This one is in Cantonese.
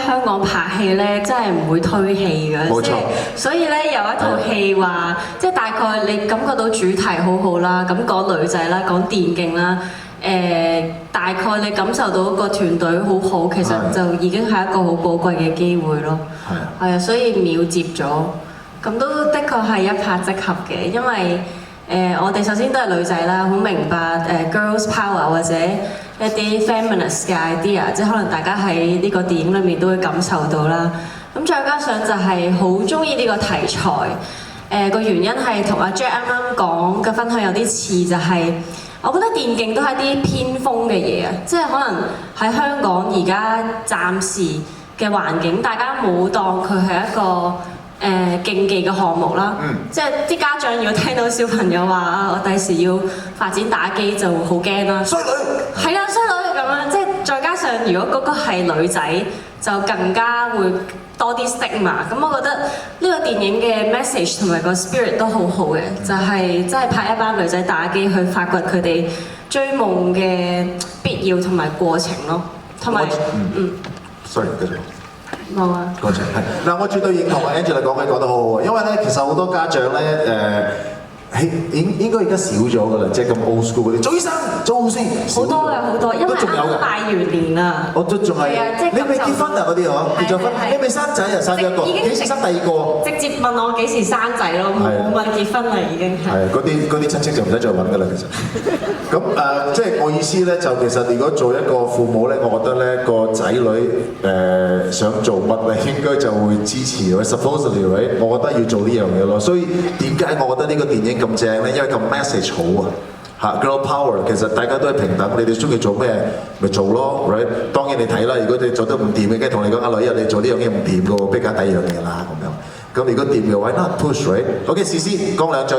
香港拍戲咧，真係唔會推戲嘅，冇錯。所以咧有一套戲話，即係大概你感覺到主題好好啦，咁講女仔啦，講電競啦，大概你感受到個團隊好好，其實就已經係一個好寶貴嘅機會咯。係啊，所以秒接咗，咁都的確係一拍即合嘅，因為我哋首先都係女仔啦，好明白girls power 或者一啲 feminist 嘅 idea， 即係可能大家喺呢個電影裏面都會感受到啦。咁再加上就係好中意呢個題材，個原因係同阿 Jack 啱啱講嘅分享有啲似，就係我覺得電競都係啲偏鋒嘅嘢啊，即係可能喺香港而家暫時嘅環境，大家冇當佢係一個競技嘅項目啦，即係啲家長如果聽到小朋友話啊，我第時要發展打機就好驚啦，衰女係啦，衰女咁樣，即係再加上如果嗰個係女仔，就更加會多啲 stigma。咁我覺得呢個電影嘅 message 同埋個 spirit 都好好嘅，就係真係拍一班女仔打機去發掘佢哋追夢嘅必要同埋過程咯，同埋sorry 繼續。冇啊，多謝係嗱，我絕對認同啊 Angela 講得好好啊，因為咧其實好多家長咧應該而家少咗㗎啦，即係咁 old school 嗰啲做醫生、做護士，好多嘅好多，因為啱啱拜完年啊，我都仲係，你未結婚啊嗰啲嗬？結咗婚，你未生仔啊？生咗一個，幾時生第二個？直接問我幾時生仔咯，冇問結婚啦已經係。係嗰啲親戚就唔使再揾㗎啦，其實。咁即係我意思咧，就其實如果做一個父母咧，我覺得咧個仔女想做乜咧，應該就會支持佢。Supposedly，我覺得要做呢樣嘢咯。所以點解我覺得呢個電影咁正咧？因為個 message 好啊，girl power 其實大家都係平等，你哋中意做咩咪做咯 ，right？ 當然你睇啦，如果你做得唔掂嘅，梗係同你講阿女啊，你做呢樣嘢唔掂嘅喎，逼緊第二樣嘢啦咁樣。咁如果掂嘅話，not push right？OK， 試講兩句。